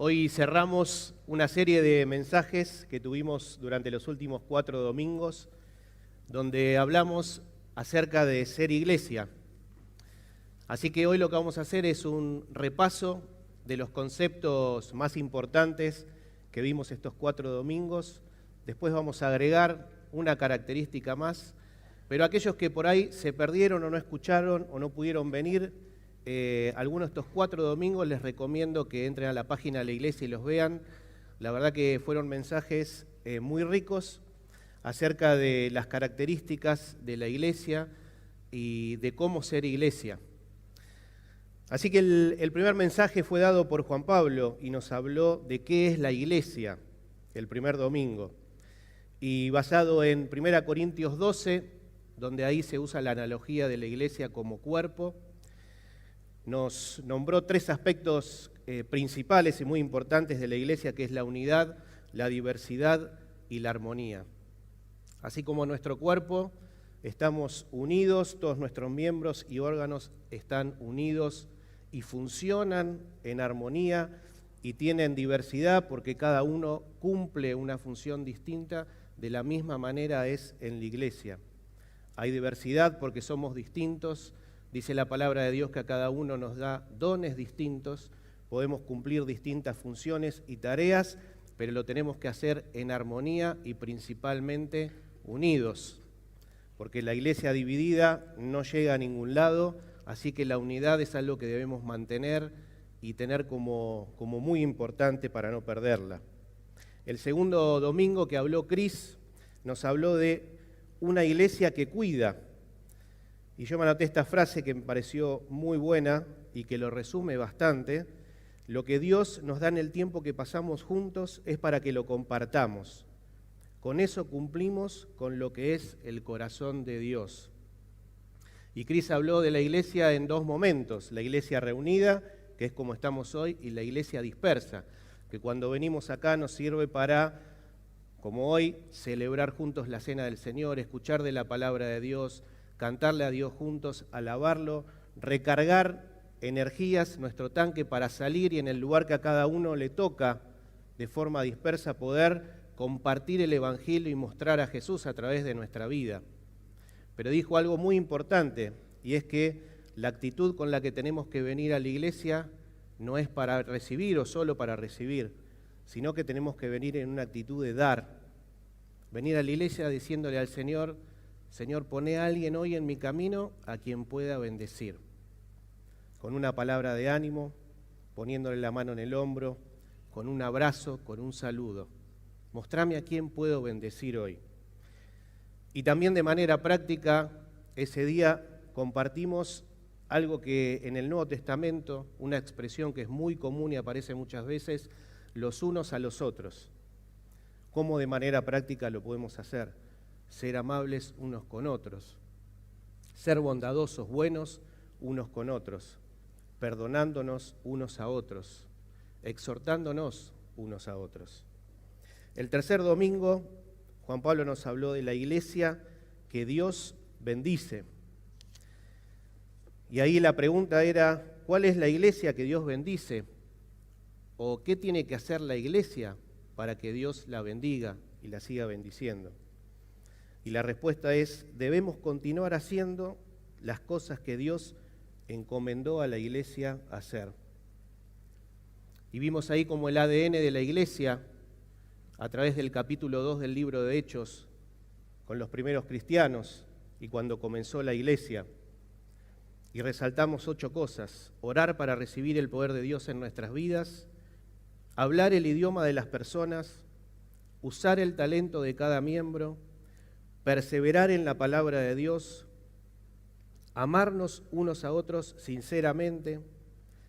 Hoy cerramos una serie de mensajes que tuvimos durante los últimos 4 domingos, donde hablamos acerca de ser iglesia. Así que hoy lo que vamos a hacer es un repaso de los conceptos más importantes que vimos estos 4 domingos. Después vamos a agregar una característica más, pero aquellos que por ahí se perdieron o no escucharon o no pudieron venir, algunos de estos 4 domingos les recomiendo que entren a la página de la iglesia y los vean. La verdad que fueron mensajes muy ricos acerca de las características de la iglesia y de cómo ser iglesia. Así que el primer mensaje fue dado por Juan Pablo y nos habló de qué es la iglesia el primer domingo. Y basado en 1 Corintios 12, donde ahí se usa la analogía de la iglesia como cuerpo, nos nombró 3 aspectos principales y muy importantes de la iglesia, que es la unidad, la diversidad y la armonía. Así como nuestro cuerpo, estamos unidos, todos nuestros miembros y órganos están unidos y funcionan en armonía y tienen diversidad porque cada uno cumple una función distinta. De la misma manera es en la iglesia. Hay diversidad porque somos distintos. Dice la palabra de Dios que a cada uno nos da dones distintos, podemos cumplir distintas funciones y tareas, pero lo tenemos que hacer en armonía y principalmente unidos, porque la iglesia dividida no llega a ningún lado, así que la unidad es algo que debemos mantener y tener como muy importante para no perderla. El segundo domingo que habló Cris, nos habló de una iglesia que cuida. Y yo me anoté esta frase que me pareció muy buena y que lo resume bastante. Lo que Dios nos da en el tiempo que pasamos juntos es para que lo compartamos. Con eso cumplimos con lo que es el corazón de Dios. Y Cris habló de la iglesia en 2 momentos. La iglesia reunida, que es como estamos hoy, y la iglesia dispersa, que cuando venimos acá nos sirve para, como hoy, celebrar juntos la cena del Señor, escuchar de la palabra de Dios, cantarle a Dios juntos, alabarlo, recargar energías, nuestro tanque para salir y en el lugar que a cada uno le toca de forma dispersa poder compartir el Evangelio y mostrar a Jesús a través de nuestra vida. Pero dijo algo muy importante y es que la actitud con la que tenemos que venir a la iglesia no es para recibir o solo para recibir, sino que tenemos que venir en una actitud de dar. Venir a la iglesia diciéndole al Señor: Señor, poné a alguien hoy en mi camino a quien pueda bendecir. Con una palabra de ánimo, poniéndole la mano en el hombro, con un abrazo, con un saludo. Mostrame a quién puedo bendecir hoy. Y también de manera práctica, ese día compartimos algo que en el Nuevo Testamento, una expresión que es muy común y aparece muchas veces, los unos a los otros. ¿Cómo de manera práctica lo podemos hacer? Ser amables unos con otros, ser bondadosos, buenos unos con otros, perdonándonos unos a otros, exhortándonos unos a otros. El tercer domingo, Juan Pablo nos habló de la iglesia que Dios bendice. Y ahí la pregunta era, ¿cuál es la iglesia que Dios bendice? ¿O qué tiene que hacer la iglesia para que Dios la bendiga y la siga bendiciendo? Y la respuesta es, debemos continuar haciendo las cosas que Dios encomendó a la iglesia hacer. Y vimos ahí como el ADN de la iglesia, a través del capítulo 2 del libro de Hechos, con los primeros cristianos y cuando comenzó la iglesia. Y resaltamos 8 cosas: orar para recibir el poder de Dios en nuestras vidas, hablar el idioma de las personas, usar el talento de cada miembro, perseverar en la palabra de Dios, amarnos unos a otros sinceramente,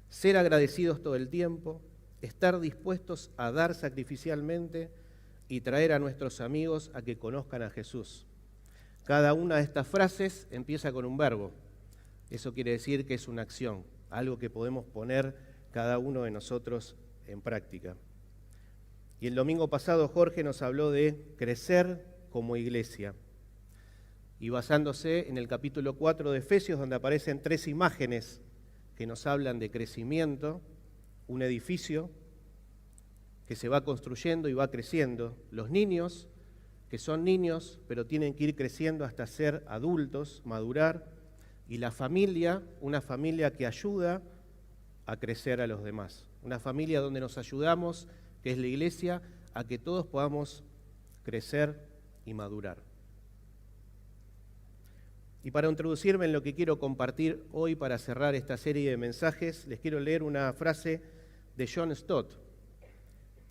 ser agradecidos todo el tiempo, estar dispuestos a dar sacrificialmente y traer a nuestros amigos a que conozcan a Jesús. Cada una de estas frases empieza con un verbo. Eso quiere decir que es una acción, algo que podemos poner cada uno de nosotros en práctica. Y el domingo pasado Jorge nos habló de crecer como iglesia. Y basándose en el capítulo 4 de Efesios, donde aparecen 3 imágenes que nos hablan de crecimiento, un edificio, que se va construyendo y va creciendo. Los niños, que son niños, pero tienen que ir creciendo hasta ser adultos, madurar. Y la familia, una familia que ayuda a crecer a los demás. Una familia donde nos ayudamos, que es la iglesia, a que todos podamos crecer y madurar. Y para introducirme en lo que quiero compartir hoy para cerrar esta serie de mensajes, les quiero leer una frase de John Stott,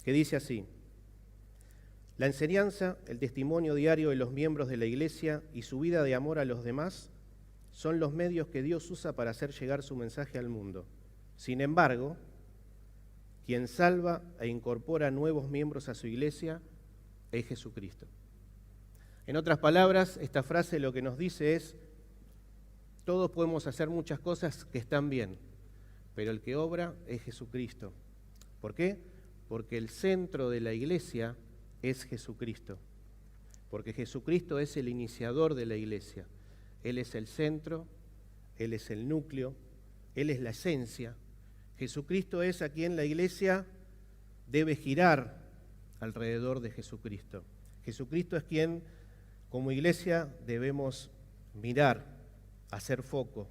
que dice así: la enseñanza, el testimonio diario de los miembros de la iglesia y su vida de amor a los demás son los medios que Dios usa para hacer llegar su mensaje al mundo. Sin embargo, quien salva e incorpora nuevos miembros a su iglesia es Jesucristo. En otras palabras, esta frase lo que nos dice es: todos podemos hacer muchas cosas que están bien, pero el que obra es Jesucristo. ¿Por qué? Porque el centro de la iglesia es Jesucristo. Porque Jesucristo es el iniciador de la iglesia. Él es el centro, Él es el núcleo, Él es la esencia. Jesucristo es a quien la iglesia debe girar alrededor de Jesucristo. Jesucristo es quien, como iglesia, debemos mirar, hacer foco,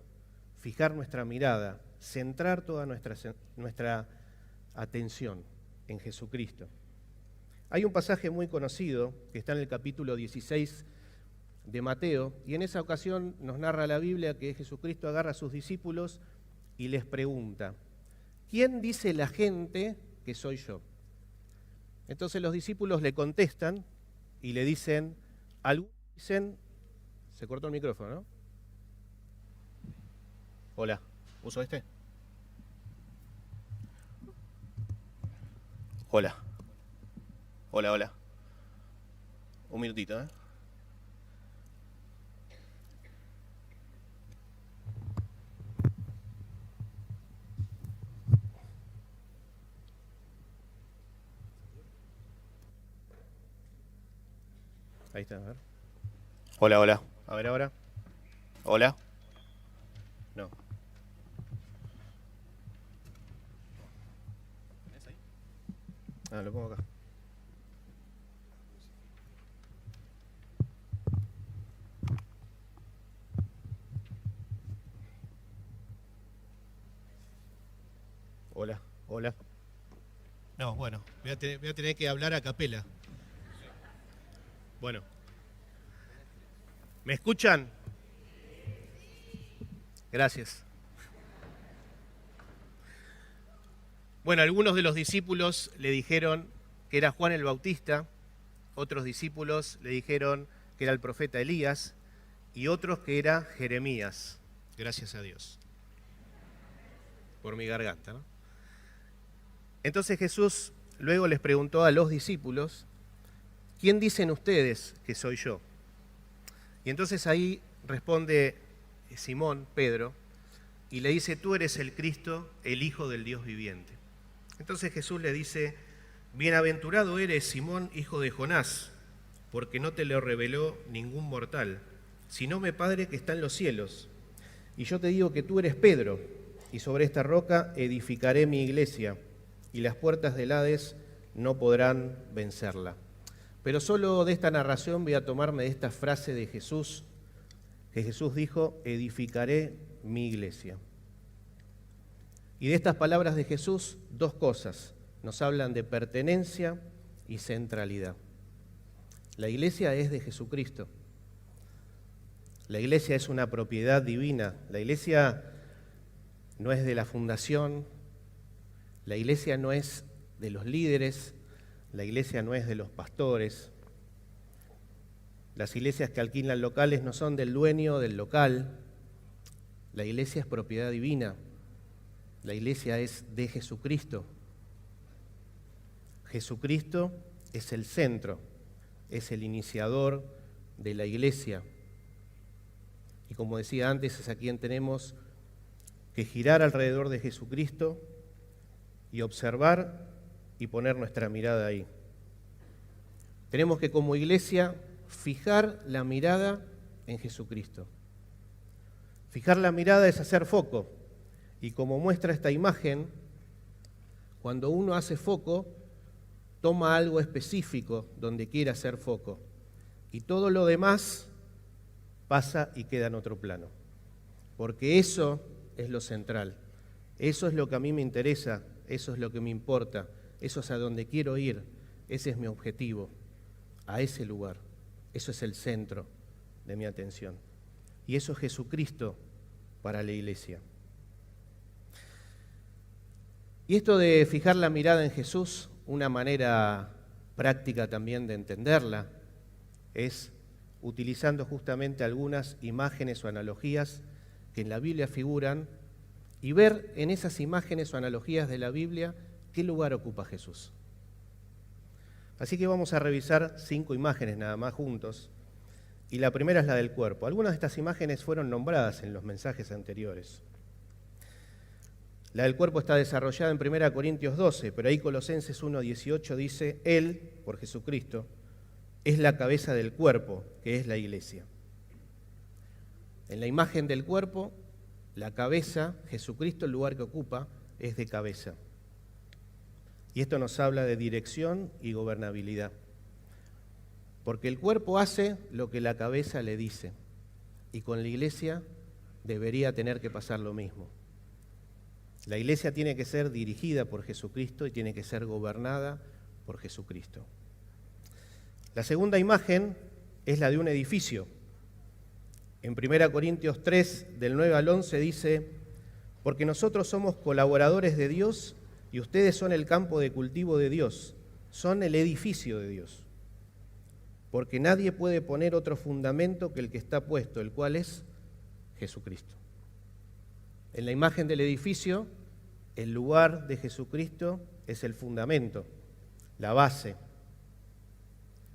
fijar nuestra mirada, centrar toda nuestra atención en Jesucristo. Hay un pasaje muy conocido que está en el capítulo 16 de Mateo, y en esa ocasión nos narra la Biblia que Jesucristo agarra a sus discípulos y les pregunta: ¿quién dice la gente que soy yo? Entonces los discípulos le contestan y le dicen, algunos dicen, se cortó el micrófono, ¿no? Hola, ¿uso este? Hola. Hola. Un minutito, ¿eh? Ahí está, a ver. Hola. A ver ahora. Hola. No. ¿Es ahí? Ah, lo pongo acá. Hola. No, bueno, voy a tener que hablar a capela. Bueno. ¿Me escuchan? Gracias. Bueno, algunos de los discípulos le dijeron que era Juan el Bautista, otros discípulos le dijeron que era el profeta Elías y otros que era Jeremías. Gracias a Dios. Por mi garganta, ¿no? Entonces Jesús luego les preguntó a los discípulos: ¿quién dicen ustedes que soy yo? Y entonces ahí responde Simón, Pedro, y le dice: tú eres el Cristo, el Hijo del Dios viviente. Entonces Jesús le dice: bienaventurado eres, Simón, hijo de Jonás, porque no te lo reveló ningún mortal, sino mi Padre que está en los cielos. Y yo te digo que tú eres Pedro, y sobre esta roca edificaré mi iglesia, y las puertas del Hades no podrán vencerla. Pero solo de esta narración voy a tomarme de esta frase de Jesús, que Jesús dijo: edificaré mi iglesia. Y de estas palabras de Jesús, dos cosas nos hablan de pertenencia y centralidad. La iglesia es de Jesucristo. La iglesia es una propiedad divina. La iglesia no es de la fundación. La iglesia no es de los líderes. La iglesia no es de los pastores. Las iglesias que alquilan locales no son del dueño del local. La iglesia es propiedad divina. La iglesia es de Jesucristo. Jesucristo es el centro, es el iniciador de la iglesia. Y como decía antes, es a quien tenemos que girar alrededor de Jesucristo y observar y poner nuestra mirada ahí. Tenemos que, como iglesia, fijar la mirada en Jesucristo. Fijar la mirada es hacer foco. Y como muestra esta imagen, cuando uno hace foco, toma algo específico donde quiere hacer foco y todo lo demás pasa y queda en otro plano. Porque eso es lo central, eso es lo que a mí me interesa, eso es lo que me importa, eso es a donde quiero ir, ese es mi objetivo, a ese lugar, eso es el centro de mi atención. Y eso es Jesucristo para la iglesia. Y esto de fijar la mirada en Jesús, una manera práctica también de entenderla, es utilizando justamente algunas imágenes o analogías que en la Biblia figuran y ver en esas imágenes o analogías de la Biblia qué lugar ocupa Jesús. Así que vamos a revisar 5 imágenes nada más juntos. Y la primera es la del cuerpo. Algunas de estas imágenes fueron nombradas en los mensajes anteriores. La del cuerpo está desarrollada en 1 Corintios 12, pero ahí Colosenses 1:18 dice, Él, por Jesucristo, es la cabeza del cuerpo, que es la iglesia. En la imagen del cuerpo, la cabeza, Jesucristo, el lugar que ocupa, es de cabeza. Y esto nos habla de dirección y gobernabilidad. Porque el cuerpo hace lo que la cabeza le dice. Y con la iglesia debería tener que pasar lo mismo. La iglesia tiene que ser dirigida por Jesucristo y tiene que ser gobernada por Jesucristo. La segunda imagen es la de un edificio. En 1 Corintios 3, del 9 al 11, dice, porque nosotros somos colaboradores de Dios y ustedes son el campo de cultivo de Dios, son el edificio de Dios. Porque nadie puede poner otro fundamento que el que está puesto, el cual es Jesucristo. En la imagen del edificio, el lugar de Jesucristo es el fundamento, la base.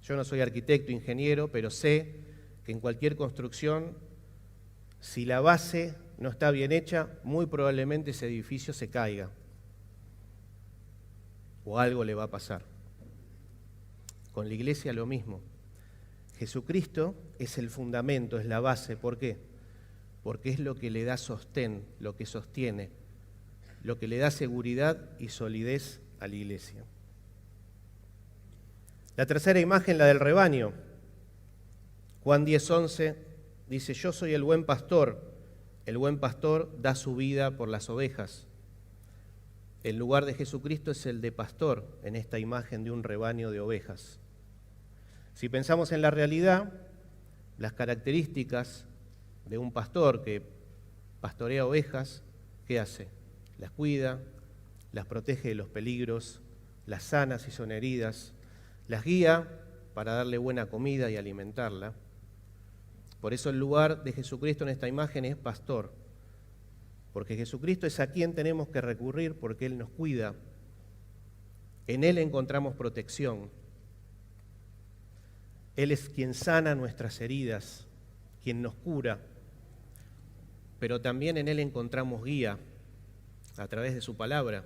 Yo no soy arquitecto, ingeniero, pero sé que en cualquier construcción, si la base no está bien hecha, muy probablemente ese edificio se caiga o algo le va a pasar. Con la iglesia lo mismo. Jesucristo es el fundamento, es la base. ¿Por qué? Porque es lo que le da sostén, lo que sostiene, lo que le da seguridad y solidez a la iglesia. La tercera imagen, la del rebaño. Juan 10:11 dice, yo soy el buen pastor da su vida por las ovejas. El lugar de Jesucristo es el de pastor en esta imagen de un rebaño de ovejas. Si pensamos en la realidad, las características de un pastor que pastorea ovejas, ¿qué hace? Las cuida, las protege de los peligros, las sana si son heridas, las guía para darle buena comida y alimentarla. Por eso el lugar de Jesucristo en esta imagen es pastor, porque Jesucristo es a quien tenemos que recurrir porque Él nos cuida. En Él encontramos protección. Él es quien sana nuestras heridas, quien nos cura, pero también en Él encontramos guía a través de su palabra.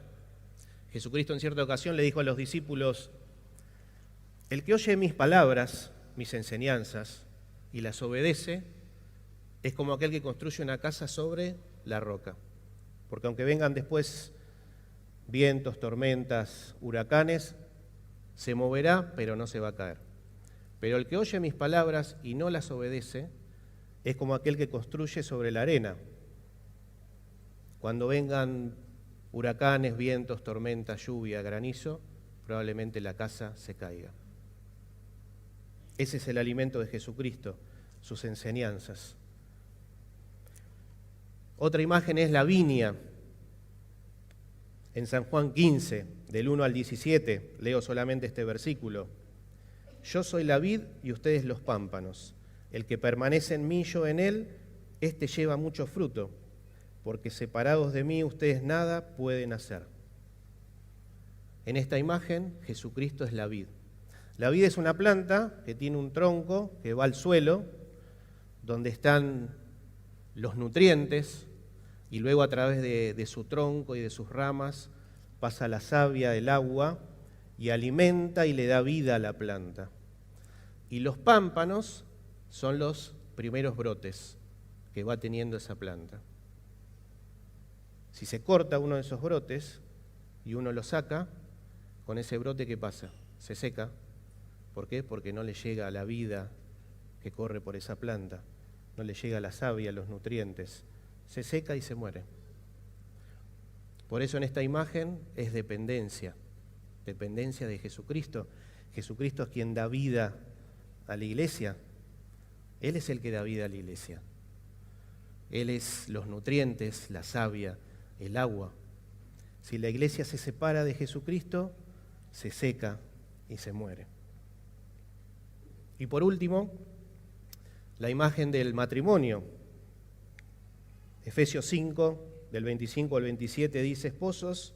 Jesucristo en cierta ocasión le dijo a los discípulos, el que oye mis palabras, mis enseñanzas, y las obedece, es como aquel que construye una casa sobre la roca. Porque aunque vengan después vientos, tormentas, huracanes, se moverá, pero no se va a caer. Pero el que oye mis palabras y no las obedece, es como aquel que construye sobre la arena. Cuando vengan huracanes, vientos, tormentas, lluvia, granizo, probablemente la casa se caiga. Ese es el alimento de Jesucristo, sus enseñanzas. Otra imagen es la viña. En San Juan 15, del 1 al 17, leo solamente este versículo. Yo soy la vid y ustedes los pámpanos. El que permanece en mí, yo en él, éste lleva mucho fruto, porque separados de mí ustedes nada pueden hacer. En esta imagen, Jesucristo es la vid. La vid es una planta que tiene un tronco que va al suelo, donde están los nutrientes, y luego a través de su tronco y de sus ramas pasa la savia, el agua, y alimenta y le da vida a la planta. Y los pámpanos son los primeros brotes que va teniendo esa planta. Si se corta uno de esos brotes y uno lo saca, con ese brote, ¿qué pasa? se seca. ¿Por qué? Porque no le llega la vida que corre por esa planta, no le llega la savia, los nutrientes, se seca y se muere. Por eso en esta imagen es dependencia de Jesucristo. Jesucristo es quien da vida a la iglesia. Él es el que da vida a la iglesia. Él es los nutrientes, la savia, el agua. Si la iglesia se separa de Jesucristo, se seca y se muere. Y por último, la imagen del matrimonio. Efesios 5, del 25 al 27, dice: esposos,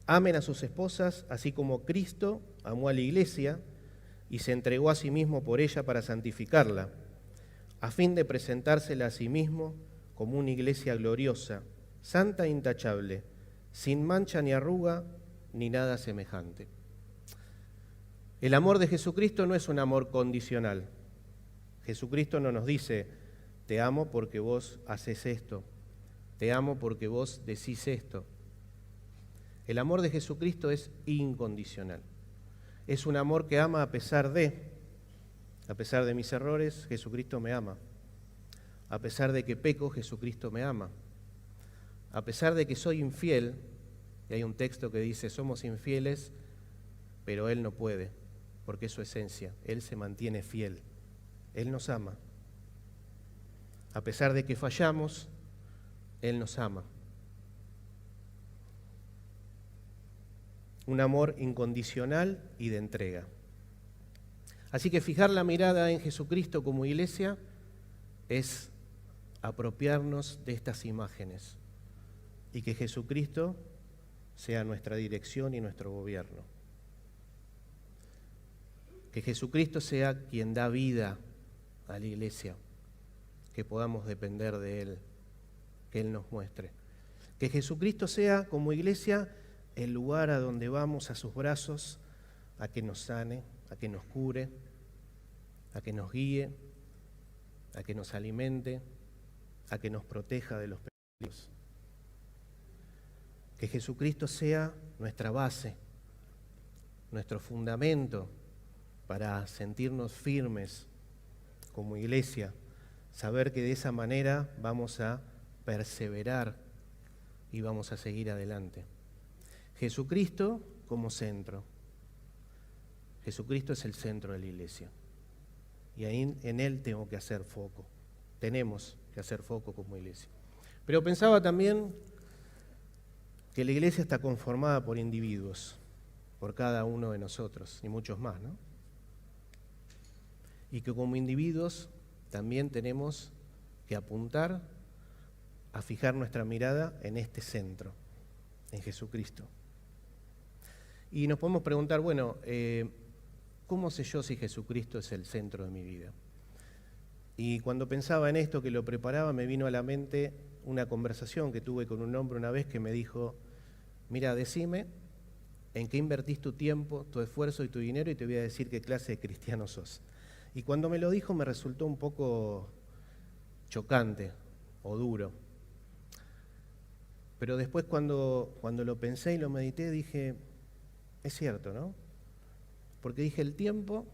amen a sus esposas, así como Cristo amó a la iglesia y se entregó a sí mismo por ella para santificarla, a fin de presentársela a sí mismo como una iglesia gloriosa, santa e intachable, sin mancha ni arruga, ni nada semejante. El amor de Jesucristo no es un amor condicional. Jesucristo no nos dice: te amo porque vos haces esto, te amo porque vos decís esto. El amor de Jesucristo es incondicional. Es un amor que ama a pesar de mis errores, Jesucristo me ama. A pesar de que peco, Jesucristo me ama. A pesar de que soy infiel, y hay un texto que dice: somos infieles, pero Él no puede, porque es su esencia. Él se mantiene fiel. Él nos ama. A pesar de que fallamos, Él nos ama. Un amor incondicional y de entrega. Así que fijar la mirada en Jesucristo como iglesia es apropiarnos de estas imágenes y que Jesucristo sea nuestra dirección y nuestro gobierno. Que Jesucristo sea quien da vida a la iglesia, que podamos depender de Él, que Él nos muestre. Que Jesucristo sea como iglesia el lugar a donde vamos, a sus brazos, a que nos sane, a que nos cure, a que nos guíe, a que nos alimente, a que nos proteja de los peligros. Que Jesucristo sea nuestra base, nuestro fundamento para sentirnos firmes como iglesia, saber que de esa manera vamos a perseverar y vamos a seguir adelante. Jesucristo como centro. Jesucristo es el centro de la iglesia. Y ahí en Él tengo que hacer foco. Tenemos que hacer foco como iglesia. Pero pensaba también que la iglesia está conformada por individuos, por cada uno de nosotros y muchos más, ¿no? Y que como individuos también tenemos que apuntar a fijar nuestra mirada en este centro, en Jesucristo. Y nos podemos preguntar, bueno, ¿cómo sé yo si Jesucristo es el centro de mi vida? Y cuando pensaba en esto, que lo preparaba, me vino a la mente una conversación que tuve con un hombre una vez que me dijo: mira, decime en qué invertís tu tiempo, tu esfuerzo y tu dinero y te voy a decir qué clase de cristiano sos. Y cuando me lo dijo me resultó un poco chocante o duro. Pero después cuando lo pensé y lo medité dije: es cierto, ¿no? Porque dije, el tiempo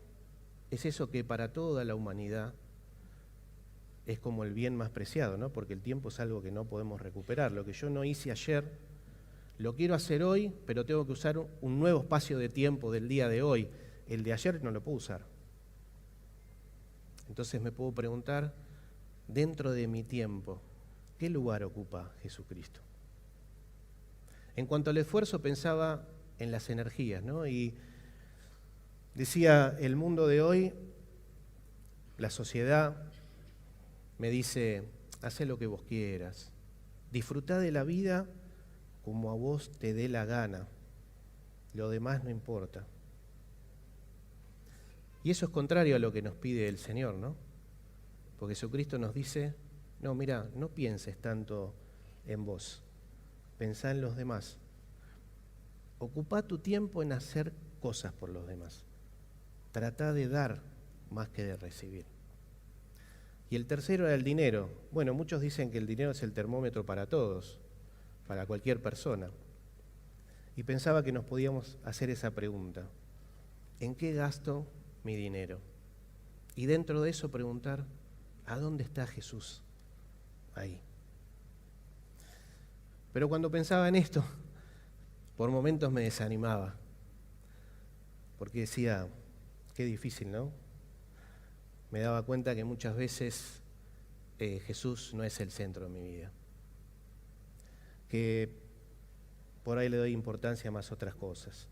es eso que para toda la humanidad es como el bien más preciado, ¿no? Porque el tiempo es algo que no podemos recuperar. Lo que yo no hice ayer, lo quiero hacer hoy, pero tengo que usar un nuevo espacio de tiempo del día de hoy. El de ayer no lo puedo usar. Entonces me puedo preguntar, dentro de mi tiempo, ¿qué lugar ocupa Jesucristo? En cuanto al esfuerzo, pensaba en las energías, ¿no? Y decía, el mundo de hoy, la sociedad, me dice: haz lo que vos quieras, disfrutá de la vida como a vos te dé la gana, lo demás no importa. Y eso es contrario a lo que nos pide el Señor, ¿no? Porque Jesucristo nos dice: no, mira, no pienses tanto en vos, pensá en los demás. Ocupá tu tiempo en hacer cosas por los demás. Tratá de dar más que de recibir. Y el tercero era el dinero. Bueno, muchos dicen que el dinero es el termómetro para todos, para cualquier persona. Y pensaba que nos podíamos hacer esa pregunta. ¿en qué gasto mi dinero? Y dentro de eso preguntar, ¿a dónde está Jesús? Ahí. Pero cuando pensaba en esto, por momentos me desanimaba, porque decía, qué difícil, ¿no? Me daba cuenta que muchas veces Jesús no es el centro de mi vida, que por ahí le doy importancia más a otras cosas,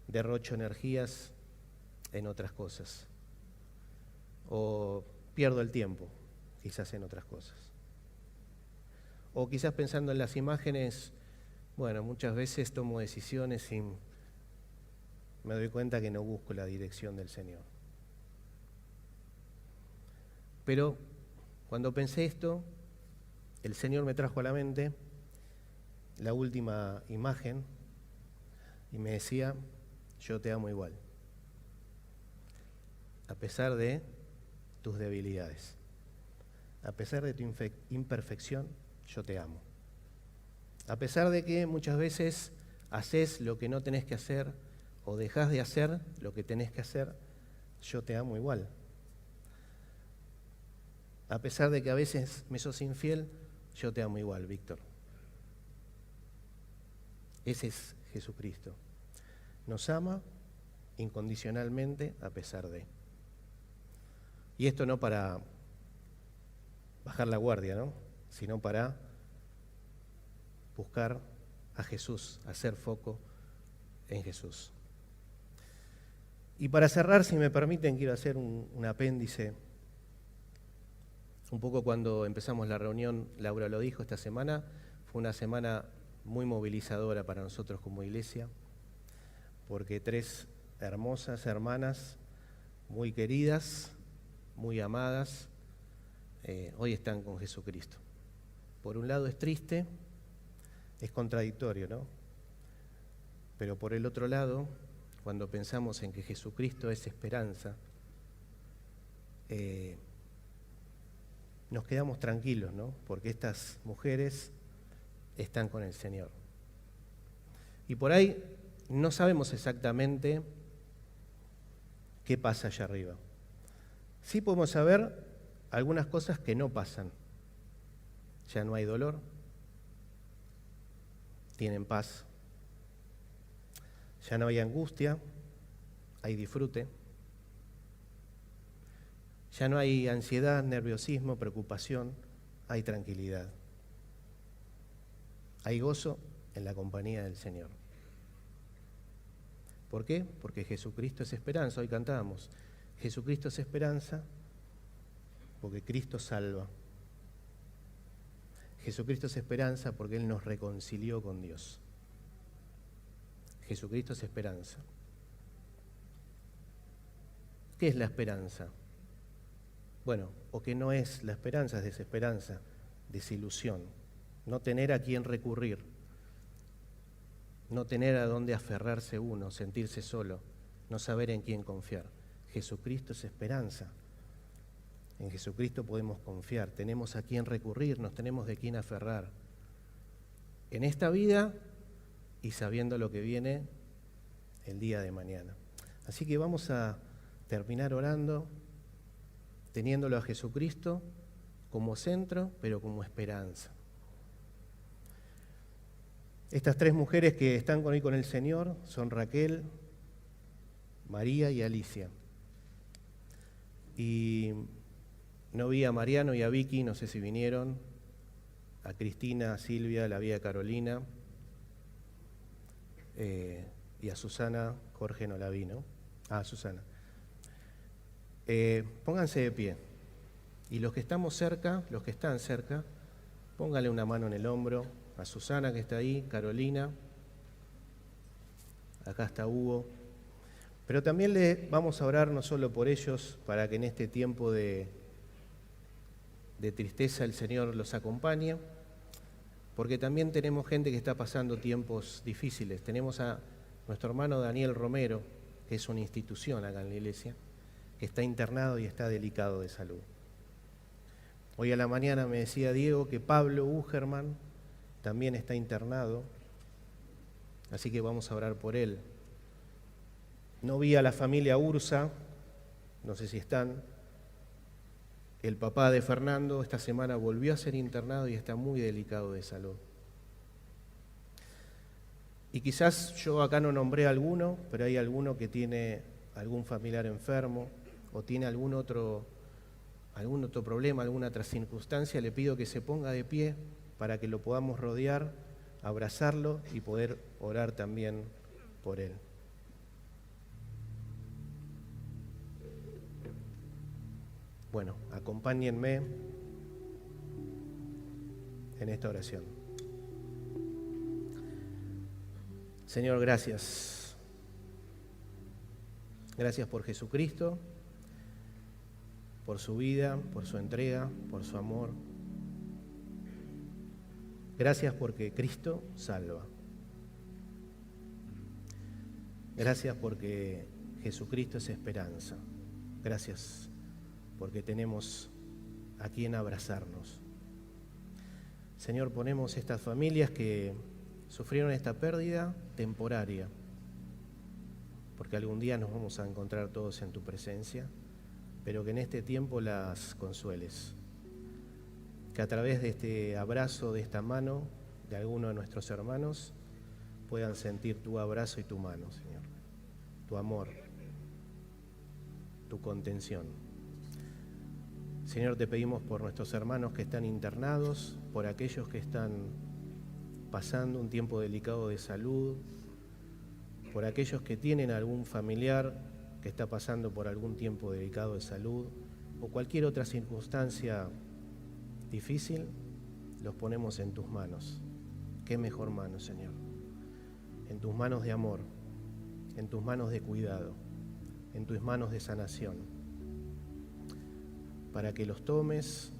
derrocho energías en otras cosas, o pierdo el tiempo quizás en otras cosas. O quizás pensando en las imágenes, bueno, muchas veces tomo decisiones y me doy cuenta que no busco la dirección del Señor. Pero cuando pensé esto, el Señor me trajo a la mente la última imagen y me decía, yo te amo igual, a pesar de tus debilidades, a pesar de tu imperfección, yo te amo. A pesar de que muchas veces haces lo que no tenés que hacer o dejás de hacer lo que tenés que hacer, yo te amo igual. A pesar de que a veces me sos infiel, yo te amo igual, Víctor. Ese es Jesucristo. Nos ama incondicionalmente a pesar de. Y esto no para bajar la guardia, ¿no? Sino para buscar a Jesús, hacer foco en Jesús. Y para cerrar, si me permiten, quiero hacer un apéndice. Un poco cuando empezamos la reunión, Laura lo dijo esta semana, fue una semana muy movilizadora para nosotros como iglesia, porque 3 hermosas hermanas, muy queridas, muy amadas, hoy están con Jesucristo. Por un lado es triste, es contradictorio, ¿no? Pero por el otro lado, cuando pensamos en que Jesucristo es esperanza, nos quedamos tranquilos, ¿no? Porque estas mujeres están con el Señor. Y por ahí no sabemos exactamente qué pasa allá arriba. Sí podemos saber algunas cosas que no pasan. Ya no hay dolor, tienen paz. Ya no hay angustia, hay disfrute. Ya no hay ansiedad, nerviosismo, preocupación, hay tranquilidad. Hay gozo en la compañía del Señor. ¿Por qué? Porque Jesucristo es esperanza. Hoy cantábamos, Jesucristo es esperanza porque Cristo salva. Jesucristo es esperanza porque Él nos reconcilió con Dios. Jesucristo es esperanza. ¿Qué es la esperanza? Bueno, o que no es la esperanza, es desesperanza, desilusión, no tener a quién recurrir, no tener a dónde aferrarse uno, sentirse solo, no saber en quién confiar. Jesucristo es esperanza. En Jesucristo podemos confiar, tenemos a quién recurrir, nos tenemos de quién aferrar. En esta vida y sabiendo lo que viene el día de mañana. Así que vamos a terminar orando, teniéndolo a Jesucristo como centro, pero como esperanza. Estas 3 mujeres que están hoy con el Señor son Raquel, María y Alicia. Y no vi a Mariano y a Vicky, no sé si vinieron, a Cristina, a Silvia, la vi a Carolina, y a Susana, Jorge no la vi, ¿no? Ah, Susana. Pónganse de pie. Y los que estamos cerca, los que están cerca, pónganle una mano en el hombro a Susana que está ahí, Carolina, acá está Hugo. Pero también le vamos a orar no solo por ellos, para que en este tiempo de tristeza el Señor los acompañe, porque también tenemos gente que está pasando tiempos difíciles. Tenemos a nuestro hermano Daniel Romero, que es una institución acá en la iglesia, que está internado y está delicado de salud. Hoy a la mañana me decía Diego que Pablo Ugerman también está internado, así que vamos a orar por él. No vi a la familia Ursa, no sé si están. El papá de Fernando esta semana volvió a ser internado y está muy delicado de salud. Y quizás yo acá no nombré a alguno, pero hay alguno que tiene algún familiar enfermo o tiene algún otro problema, alguna otra circunstancia. Le pido que se ponga de pie para que lo podamos rodear, abrazarlo y poder orar también por él. Bueno, acompáñenme en esta oración. Señor, gracias. Gracias por Jesucristo, por su vida, por su entrega, por su amor. Gracias porque Cristo salva. Gracias porque Jesucristo es esperanza. Gracias porque tenemos a quien abrazarnos. Señor, ponemos estas familias que sufrieron esta pérdida temporaria, porque algún día nos vamos a encontrar todos en tu presencia, pero que en este tiempo las consueles. Que a través de este abrazo, de esta mano de alguno de nuestros hermanos, puedan sentir tu abrazo y tu mano, Señor, tu amor, tu contención. Señor, te pedimos por nuestros hermanos que están internados, por aquellos que están pasando un tiempo delicado de salud, por aquellos que tienen algún familiar que está pasando por algún tiempo delicado de salud o cualquier otra circunstancia difícil, los ponemos en tus manos. Qué mejor mano, Señor. En tus manos de amor, en tus manos de cuidado, en tus manos de sanación, para que los tomes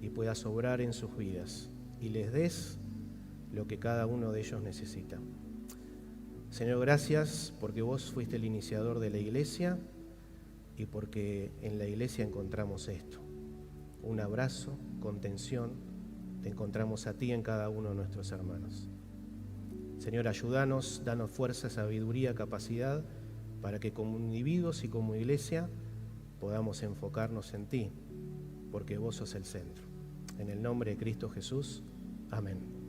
y puedas obrar en sus vidas y les des lo que cada uno de ellos necesita. Señor, gracias porque vos fuiste el iniciador de la iglesia y porque en la iglesia encontramos esto, un abrazo, contención, te encontramos a ti en cada uno de nuestros hermanos. Señor, ayúdanos, danos fuerza, sabiduría, capacidad para que como individuos y como iglesia podamos enfocarnos en ti, porque vos sos el centro. En el nombre de Cristo Jesús, amén.